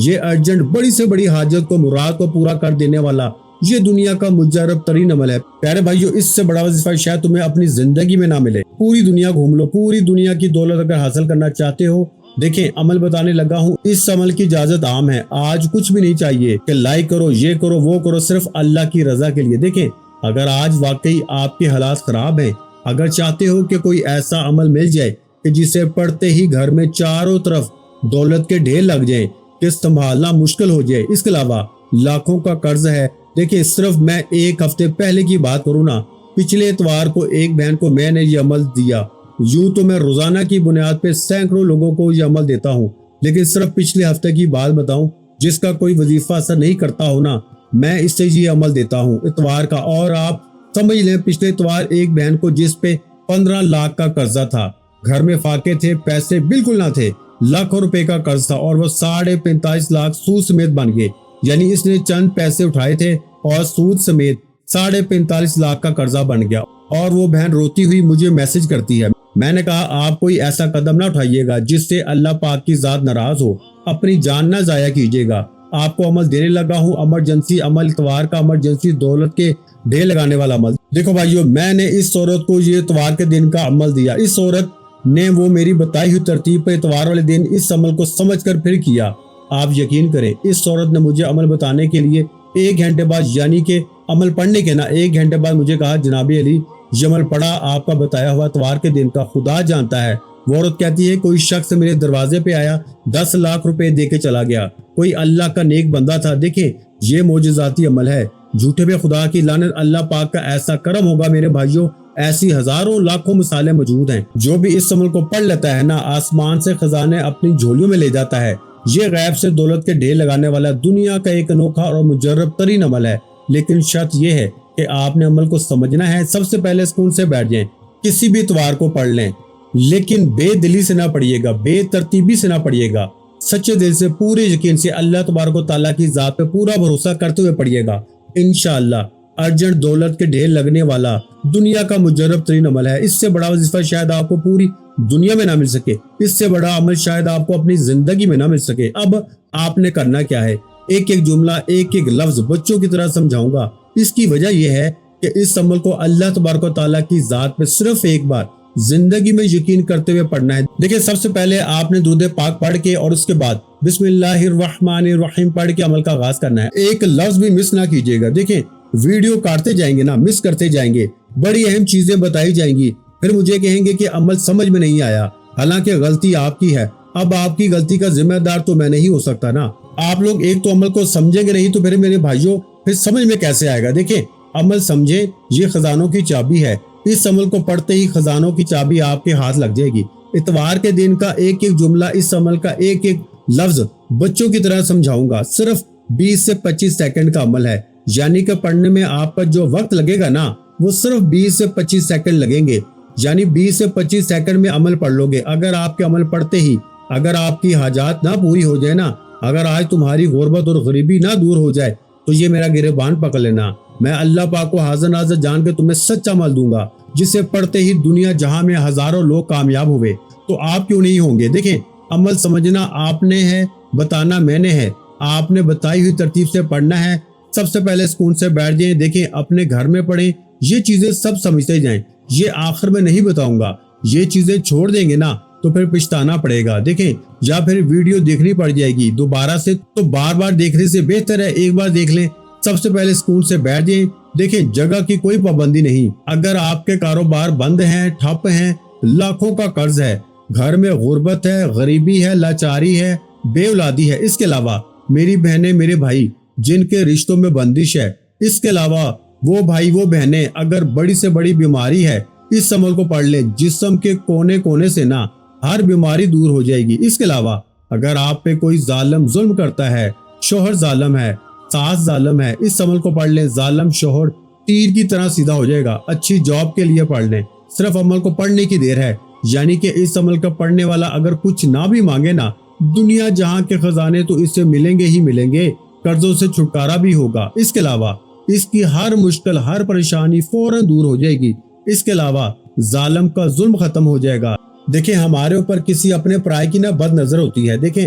یہ ارجنٹ بڑی سے بڑی حاجت کو مراد کو پورا کر دینے والا یہ دنیا کا مجرب ترین عمل ہے۔ پیارے بھائیو، اس سے بڑا وظیفہ شاید تمہیں اپنی زندگی میں نہ ملے۔ پوری دنیا گھوم لو، پوری دنیا کی دولت اگر حاصل کرنا چاہتے ہو، دیکھیں عمل بتانے لگا ہوں، اس عمل کی اجازت عام ہے۔ آج کچھ بھی نہیں چاہیے کہ لائک کرو، یہ کرو، وہ کرو، صرف اللہ کی رضا کے لیے۔ دیکھیں اگر آج واقعی آپ کے حالات خراب ہیں، اگر چاہتے ہو کہ کوئی ایسا عمل مل جائے کہ جسے پڑھتے ہی گھر میں چاروں طرف دولت کے ڈھیر لگ جائیں کہ سنبھالنا مشکل ہو جائے، اس کے علاوہ لاکھوں کا قرض ہے۔ دیکھیں صرف میں ایک ہفتے پہلے کی بات کروں نا، پچھلے اتوار کو ایک بہن کو میں نے یہ عمل دیا۔ یوں تو میں روزانہ کی بنیاد پہ سینکڑوں لوگوں کو یہ عمل دیتا ہوں، لیکن صرف پچھلے ہفتے کی بات بتاؤں جس کا کوئی وظیفہ اثر نہیں کرتا ہو نا، میں اس سے یہ عمل دیتا ہوں اتوار کا۔ اور آپ سمجھ لیں پچھلے اتوار ایک بہن کو جس پہ 15 لاکھ کا قرضہ تھا، گھر میں فاقے تھے، پیسے بالکل نہ تھے، لاکھوں روپے کا قرض تھا اور وہ 45.5 لاکھ سود سمیت بن گئے۔ یعنی اس نے چند پیسے اٹھائے تھے اور سود سمیت 45.5 لاکھ کا قرضہ بن گیا۔ اور وہ بہن روتی ہوئی مجھے میسج کرتی ہے۔ میں نے کہا آپ کوئی ایسا قدم نہ اٹھائیے گا جس سے اللہ پاک کی ذات ناراض ہو، اپنی جان نہ ضائع کیجیے گا۔ آپ کو عمل دینے لگا ہوں، ایمرجنسی عمل، اتوار کا ایمرجنسی دولت کے ڈھیر لگانے والا عمل۔ دیکھو بھائیو، میں نے اس عورت کو یہ اتوار کے دن کا عمل دیا۔ اس عورت نے وہ میری بتائی ہوئی ترتیب پر اتوار والے دن اس عمل کو سمجھ کر پھر کیا۔ آپ یقین کریں اس عورت نے مجھے عمل بتانے کے لیے 1 گھنٹے بعد، یعنی کہ عمل پڑھنے کے نا 1 گھنٹے بعد مجھے کہا جناب علی یہ عمل پڑھا آپ کا بتایا ہوا اتوار کے دن کا، خدا جانتا ہے۔ وہ عورت کہتی ہے کوئی شخص میرے دروازے پہ آیا، 10 لاکھ روپے دے کے چلا گیا، کوئی اللہ کا نیک بندہ تھا۔ دیکھیں یہ معجزاتی عمل ہے، جھوٹے پہ خدا کی لعنت، اللہ پاک کا ایسا کرم ہوگا میرے بھائیوں۔ ایسی ہزاروں لاکھوں مثالیں موجود ہیں۔ جو بھی اس عمل کو پڑھ لیتا ہے نا، آسمان سے خزانے اپنی جھولیوں میں لے جاتا ہے۔ یہ غیب سے دولت کے ڈھیر لگانے والا دنیا کا ایک انوکھا اور مجرب ترین عمل ہے، لیکن شرط یہ ہے کہ آپ نے عمل کو سمجھنا ہے۔ سب سے پہلے سکون سے بیٹھ جائیں، کسی بھی اتوار کو پڑھ لیں، لیکن بے دلی سے نہ پڑھیے گا، بے ترتیبی سے نہ پڑھیے گا، سچے دل سے، پورے یقین سے، اللہ تبارک و تعالیٰ کی ذات پہ پورا بھروسہ کرتے ہوئے پڑھیے گا۔ انشاءاللہ ارجنٹ دولت کے ڈھیر لگنے والا دنیا کا مجرب ترین عمل ہے۔ اس سے بڑا وظیفہ شاید آپ کو پوری دنیا میں نہ مل سکے، اس سے بڑا عمل شاید آپ کو اپنی زندگی میں نہ مل سکے۔ اب آپ نے کرنا کیا ہے، ایک ایک جملہ، ایک ایک لفظ بچوں کی طرح سمجھاؤں گا۔ اس کی وجہ یہ ہے کہ اس عمل کو اللہ تبارک و تعالیٰ کی ذات پہ صرف ایک بار زندگی میں یقین کرتے ہوئے پڑھنا ہے۔ دیکھیں سب سے پہلے آپ نے درود پاک پڑھ کے اور اس کے بعد بسم اللہ الرحمن الرحیم پڑھ کے عمل کا آغاز کرنا ہے۔ ایک لفظ بھی مس نہ کیجیے گا۔ دیکھیں ویڈیو کاٹتے جائیں گے نا، مس کرتے جائیں گے، بڑی اہم چیزیں بتائی جائیں گی، پھر مجھے کہیں گے کہ عمل سمجھ میں نہیں آیا، حالانکہ غلطی آپ کی ہے۔ اب آپ کی غلطی کا ذمہ دار تو میں نہیں ہو سکتا نا۔ آپ لوگ ایک تو عمل کو سمجھیں گے نہیں تو پھر میرے بھائیوں پھر سمجھ میں کیسے آئے گا۔ دیکھیں عمل سمجھیں، یہ خزانوں کی چابی ہے۔ اس عمل کو پڑھتے ہی خزانوں کی چابی آپ کے ہاتھ لگ جائے گی۔ اتوار کے دن کا ایک ایک جملہ، اس عمل کا ایک ایک لفظ بچوں کی طرح سمجھاؤں گا۔ صرف 20 سے 25 سیکنڈ کا عمل ہے، یعنی کہ پڑھنے میں آپ کا جو وقت لگے گا نا وہ صرف 20 سے 25 سیکنڈ لگیں گے، یعنی 20 سے 25 سیکنڈ میں عمل پڑھ لو گے۔ اگر آپ کے عمل پڑھتے ہی اگر آپ کی حاجات نہ پوری ہو جائے نا، اگر آج تمہاری غربت اور غریبی نہ دور ہو جائے تو یہ میرا گریبان پکڑ لینا، میں اللہ پاک کو حاضر ناظر جان کے تمہیں سچا عمل دوں گا، جسے پڑھتے ہی دنیا جہاں میں ہزاروں لوگ کامیاب ہوئے تو آپ کیوں نہیں ہوں گے۔ دیکھیں عمل سمجھنا آپ نے ہے، بتانا میں نے ہے، آپ نے بتائی ہوئی ترتیب سے پڑھنا ہے۔ سب سے پہلے سکون سے بیٹھ جائیں، دیکھیں اپنے گھر میں پڑھیں، یہ چیزیں سب سمجھتے جائیں، یہ آخر میں نہیں بتاؤں گا۔ یہ چیزیں چھوڑ دیں گے نا تو پھر پچھتانا پڑے گا۔ دیکھیں یا پھر ویڈیو دیکھنی پڑ جائے گی دوبارہ سے، تو بار بار دیکھنے سے بہتر ہے ایک بار دیکھ لیں۔ سب سے پہلے سکون سے بیٹھ جائیں۔ دیکھیں جگہ کی کوئی پابندی نہیں، اگر آپ کے کاروبار بند ہیں، ٹھپ ہیں، لاکھوں کا قرض ہے، گھر میں غربت ہے، غریبی ہے، لاچاری ہے، بے اولادی ہے، اس کے علاوہ میری بہنیں میرے بھائی جن کے رشتوں میں بندش ہے، اس کے علاوہ وہ بھائی وہ بہنیں اگر بڑی سے بڑی بیماری ہے، اس عمل کو پڑھ لیں، جسم کے کونے کونے سے نا ہر بیماری دور ہو جائے گی۔ اس کے علاوہ اگر آپ پہ کوئی ظالم ظلم کرتا ہے، شوہر ظالم ہے، ساس ظالم ہے، اس عمل کو پڑھ لیں، ظالم شوہر تیر کی طرح سیدھا ہو جائے گا۔ اچھی جاب کے لیے پڑھ لیں، صرف عمل کو پڑھنے کی دیر ہے، یعنی کہ اس عمل کا پڑھنے والا اگر کچھ نہ بھی مانگے نا، دنیا جہاں کے خزانے تو اس سے ملیں گے ہی ملیں گے، قرضوں سے چھٹکارا بھی ہوگا۔ اس کے علاوہ اس کی ہر مشکل، ہر پریشانی فوراً دور ہو جائے گی۔ اس کے علاوہ ظالم کا ظلم ختم ہو جائے گا۔ دیکھیں ہمارے اوپر کسی اپنے پرائے کی نہ بد نظر ہوتی ہے۔ دیکھیں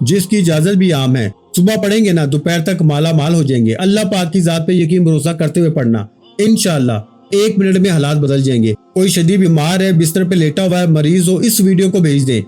جس کی اجازت بھی عام ہے۔ صبح پڑھیں گے نا دوپہر تک مالا مال ہو جائیں گے۔ اللہ پاک کی ذات پہ یقین بھروسہ کرتے ہوئے پڑھنا، انشاءاللہ 1 منٹ میں حالات بدل جائیں گے۔ کوئی شدید بیمار ہے، بستر پہ لیٹا ہوا ہے، مریض ہو، اس ویڈیو کو بھیج دیں،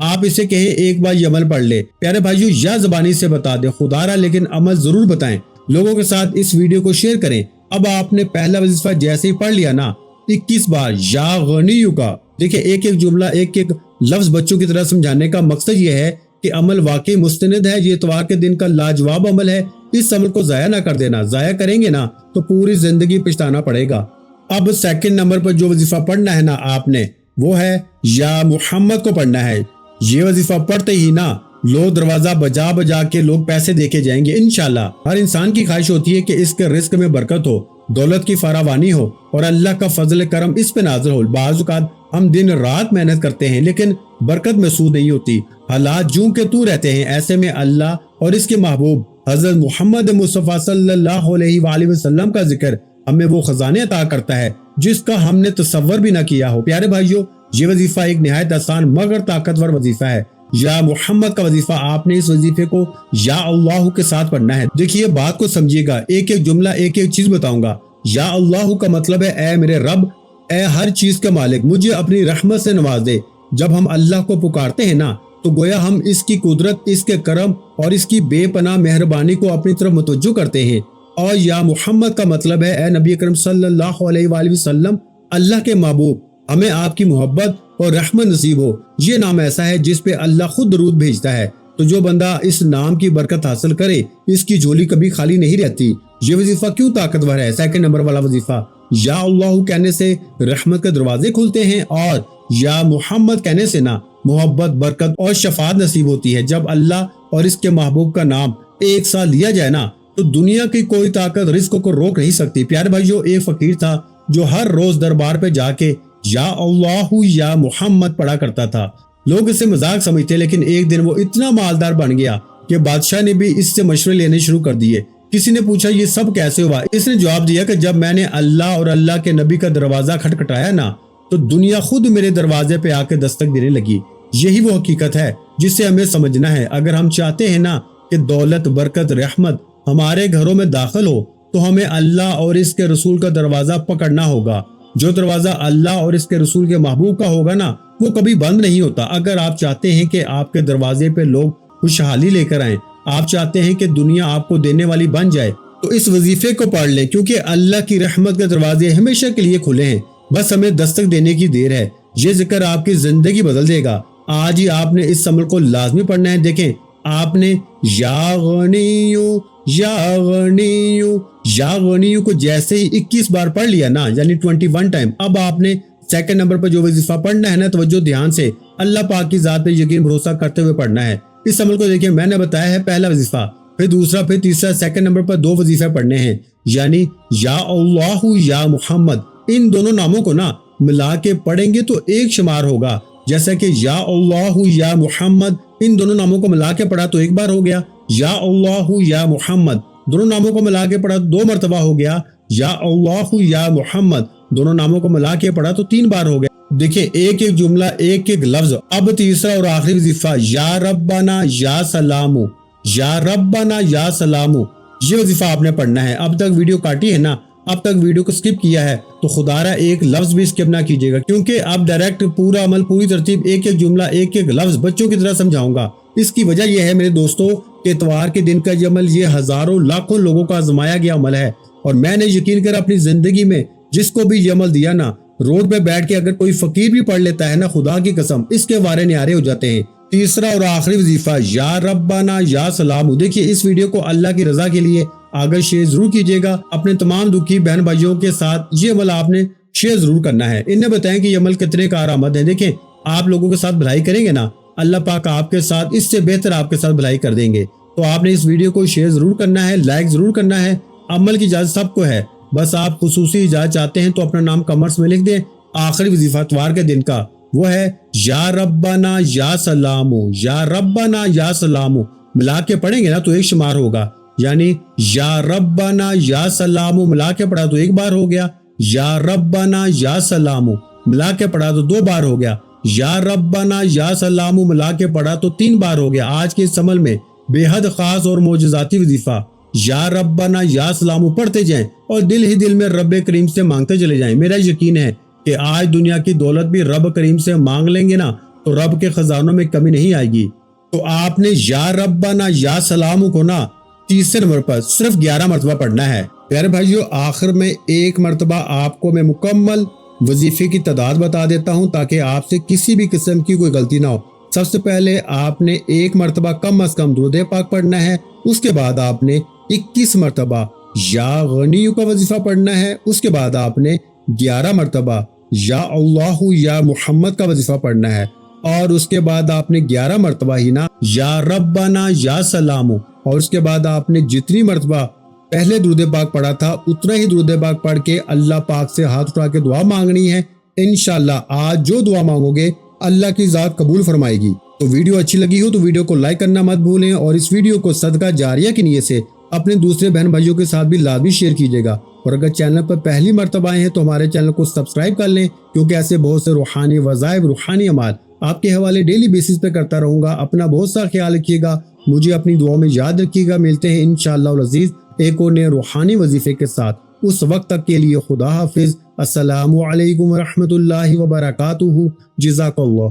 آپ اسے کہیں ایک بار یہ عمل پڑھ لے۔ پیارے بھائیو، یا زبانی سے بتا دیں خدا را، لیکن عمل ضرور بتائیں۔ لوگوں کے ساتھ اس ویڈیو کو شیئر کریں۔ اب آپ نے پہلا وظیفہ جیسے ہی پڑھ لیا نا 21 بار یا غنیو کا، دیکھیں ایک ایک جملہ ایک ایک لفظ بچوں کی طرح سمجھانے کا مقصد یہ ہے کہ عمل واقعی مستند ہے، یہ اتوار کے دن کا لاجواب عمل ہے، اس عمل کو ضائع نہ کر دینا، ضائع کریں گے نا تو پوری زندگی پچھتانا پڑے گا۔ اب سیکنڈ نمبر پر جو وظیفہ پڑھنا ہے نا آپ نے، وہ ہے یا محمد کو پڑھنا ہے۔ یہ وظیفہ پڑھتے ہی نا لوگ دروازہ بجا بجا کے لوگ پیسے دے کے جائیں گے انشاءاللہ۔ ہر انسان کی خواہش ہوتی ہے کہ اس کے رزق میں برکت ہو، دولت کی فراوانی ہو اور اللہ کا فضل کرم اس پہ نازل ہو۔ بعض اوقات ہم دن رات محنت کرتے ہیں لیکن برکت محسوس نہیں ہوتی، حالات جوں کے تو رہتے ہیں۔ ایسے میں اللہ اور اس کے محبوب حضرت محمد مصطفیٰ صلی اللہ علیہ وآلہ وسلم کا ذکر ہمیں وہ خزانے عطا کرتا ہے جس کا ہم نے تصور بھی نہ کیا ہو۔ پیارے بھائیو، یہ وظیفہ ایک نہایت آسان مگر طاقتور وظیفہ ہے۔ یا محمد کا وظیفہ، آپ نے اس وظیفے کو یا اللہ کے ساتھ پڑھنا ہے۔ دیکھیے بات کو سمجھیے گا، ایک ایک جملہ ایک ایک چیز بتاؤں گا۔ یا اللہ کا مطلب ہے اے میرے رب، اے ہر چیز کا مالک، مجھے اپنی رحمت سے نواز دے۔ جب ہم اللہ کو پکارتے ہیں نا تو گویا ہم اس کی قدرت، اس کے کرم اور اس کی بے پناہ مہربانی کو اپنی طرف متوجہ کرتے ہیں۔ اور یا محمد کا مطلب ہے اے نبی اکرم صلی اللہ علیہ وآلہ وسلم، اللہ کے محبوب، ہمیں آپ کی محبت اور رحمت نصیب ہو۔ یہ نام ایسا ہے جس پہ اللہ خود درود بھیجتا ہے، تو جو بندہ اس نام کی برکت حاصل کرے اس کی جھولی کبھی خالی نہیں رہتی۔ یہ وظیفہ کیوں طاقتور ہے؟ سیکنڈ نمبر والا وظیفہ، یا اللہ کہنے سے رحمت کے دروازے کھلتے ہیں اور یا محمد کہنے سے نا محبت، برکت اور شفاعت نصیب ہوتی ہے۔ جب اللہ اور اس کے محبوب کا نام ایک ساتھ لیا جائے نا تو دنیا کی کوئی طاقت رزق کو روک نہیں سکتی۔ پیارے بھائیو، ایک فقیر تھا جو ہر روز دربار پہ جا کے یا اللہ یا محمد پڑھا کرتا تھا۔ لوگ اسے مذاق سمجھتے لیکن ایک دن وہ اتنا مالدار بن گیا کہ بادشاہ نے بھی اس سے مشورے لینے شروع کر دیے۔ کسی نے پوچھا یہ سب کیسے ہوا؟ اس نے جواب دیا کہ جب میں نے اللہ اور اللہ کے نبی کا دروازہ کھٹکھٹایا نا تو دنیا خود میرے دروازے پہ آ کے دستک دینے لگی۔ یہی وہ حقیقت ہے جسے ہمیں سمجھنا ہے۔ اگر ہم چاہتے ہیں نا کہ دولت، برکت، رحمت ہمارے گھروں میں داخل ہو تو ہمیں اللہ اور اس کے رسول کا دروازہ پکڑنا ہوگا۔ جو دروازہ اللہ اور اس کے رسول کے محبوب کا ہوگا نا وہ کبھی بند نہیں ہوتا۔ اگر آپ چاہتے ہیں کہ آپ کے دروازے پہ لوگ خوشحالی لے کر آئیں، آپ چاہتے ہیں کہ دنیا آپ کو دینے والی بن جائے، تو اس وظیفے کو پڑھ لیں، کیونکہ اللہ کی رحمت کے دروازے ہمیشہ کے لیے کھلے ہیں، بس ہمیں دستک دینے کی دیر ہے۔ یہ ذکر آپ کی زندگی بدل دے گا۔ آج ہی آپ نے اس عمل کو لازمی پڑھنا ہے۔ دیکھیں آپ نے یا غنیو یا غنیو یا غنیو کو جیسے ہی 21 بار پڑھ لیا نا، یعنی 21 ٹائم، اب آپ نے سیکنڈ نمبر پر جو وظیفہ پڑھنا ہے نا، توجہ دھیان سے اللہ پاک کی ذات پہ یقین بھروسہ کرتے ہوئے پڑھنا ہے۔ اس عمل کو دیکھیں، میں نے بتایا ہے پہلا وظیفہ، پھر دوسرا، پھر تیسرا۔ سیکنڈ نمبر پر 2 وظیفے پڑھنے ہیں، یعنی یا اللہ یا محمد۔ ان دونوں ناموں کو نا ملا کے پڑھیں گے تو ایک شمار ہوگا، جیسا کہ یا اللہ یا محمد، ان دونوں ناموں کو ملا کے پڑھا تو ایک بار ہو گیا۔ یا اللہ یا محمد، دونوں ناموں کو ملا کے پڑھا تو 2 مرتبہ ہو گیا۔ یا اللہ یا محمد، دونوں ناموں کو ملا کے پڑھا تو 3 بار ہو گیا۔ دیکھیں ایک ایک جملہ ایک ایک لفظ۔ اب تیسرا اور آخری وظیفہ، یا ربنا یا سلامو، یا ربنا یا سلامو، یہ وظیفہ آپ نے پڑھنا ہے۔ اب تک ویڈیو کاٹی ہے نا، اب تک ویڈیو کو سکپ کیا ہے تو خدارا ایک لفظ بھی سکپ نہ کیجیے گا، کیونکہ اب ڈائریکٹ پورا عمل، پوری ترتیب، ایک ایک جملہ ایک ایک لفظ بچوں کی طرح سمجھاؤں گا۔ اس کی وجہ یہ ہے میرے دوستوں کہ اتوار کے دن کا یہ عمل یہ ہزاروں لاکھوں لوگوں کا آزمایا گیا عمل ہے، اور میں نے یقین کر اپنی زندگی میں جس کو بھی یہ عمل دیا نا، روڈ پہ بیٹھ کے اگر کوئی فقیر بھی پڑھ لیتا ہے نا، خدا کی قسم اس کے وارے نیارے ہو جاتے ہیں۔ تیسرا اور آخری وظیفہ، یا ربنا یا سلام۔ دیکھیے اس ویڈیو کو اللہ کی رضا کے لیے آگے شیئر ضرور کیجیے گا، اپنے تمام دکھی بہن بھائیوں کے ساتھ یہ عمل آپ نے شیئر ضرور کرنا ہے۔ انہیں بتائیں کہ یہ عمل کتنے کارآمد ہے۔ دیکھیں آپ لوگوں کے ساتھ بھلائی کریں گے نا، اللہ پاک آپ کے ساتھ اس سے بہتر آپ کے ساتھ بھلائی کر دیں گے۔ تو آپ نے اس ویڈیو کو شیئر ضرور کرنا ہے، لائک ضرور کرنا ہے۔ عمل کی اجازت سب کو ہے، بس آپ خصوصی اجازت چاہتے ہیں تو اپنا نام کمنٹس میں لکھ دیں۔ آخری وظیفہ اتوار کے دن کا وہ ہے یا ربنا یا سلامو، یا ربنا یا سلامو، ملا کے پڑھیں گے نا تو ایک شمار ہوگا، یعنی یا ربنا یا سلامو ملا کے پڑھا تو ایک بار ہو گیا، یا ربنا یا سلامو ملا کے پڑھا تو 2 بار ہو گیا۔ یا ربنا یا سلام ملا کے پڑھا تو 3 بار ہو گیا۔ آج کے اس عمل میں بے حد خاص اور معجزاتی وظیفہ یا ربنا یا سلام پڑھتے جائیں اور دل ہی دل میں رب کریم سے مانگتے چلے جائیں۔ میرا یقین ہے کہ آج دنیا کی دولت بھی رب کریم سے مانگ لیں گے نا تو رب کے خزانوں میں کمی نہیں آئے گی۔ تو آپ نے یا ربنا یا سلام کو نا تیسرے نمبر پر صرف 11 مرتبہ پڑھنا ہے۔ پیارے بھائیو، آخر میں ایک مرتبہ آپ کو میں مکمل وظیفے کی تعداد بتا دیتا ہوں تاکہ آپ سے کسی بھی قسم کی کوئی غلطی نہ ہو۔ سب سے پہلے آپ نے ایک مرتبہ کم از کم درود پاک پڑھنا ہے، اس کے بعد آپ نے 21 مرتبہ یا غنیو کا وظیفہ پڑھنا ہے، اس کے بعد آپ نے 11 مرتبہ یا اللہ یا محمد کا وظیفہ پڑھنا ہے، اور اس کے بعد آپ نے 11 مرتبہ ہی نا یا ربنا یا سلام، اور اس کے بعد آپ نے جتنی مرتبہ پہلے درود پاک پڑھا تھا اتنا ہی درود پاک پڑھ کے اللہ پاک سے ہاتھ اٹھا کے دعا مانگنی ہے۔ انشاءاللہ آج جو دعا مانگو گے اللہ کی ذات قبول فرمائے گی۔ تو ویڈیو اچھی لگی ہو تو ویڈیو کو لائک کرنا مت بھولیں، اور اس ویڈیو کو صدقہ جاریہ کی نیت سے اپنے دوسرے بہن بھائیوں کے ساتھ بھی لازمی شیئر کیجیے گا، اور اگر چینل پر پہلی مرتبہ آئے ہیں تو ہمارے چینل کو سبسکرائب کر لیں، کیونکہ ایسے بہت سے روحانی وظائف، روحانی اعمال آپ کے حوالے ڈیلی بیسس پہ کرتا رہوں گا۔ اپنا بہت سا خیال رکھیے گا، مجھے اپنی دعاؤں میں یاد رکھیے گا۔ ملتے ہیں انشاءاللہ العزیز ایک اور نئے روحانی وظیفے کے ساتھ، اس وقت تک کے لیے خدا حافظ۔ السلام علیکم ورحمۃ اللہ وبرکاتہ۔ جزاک اللہ۔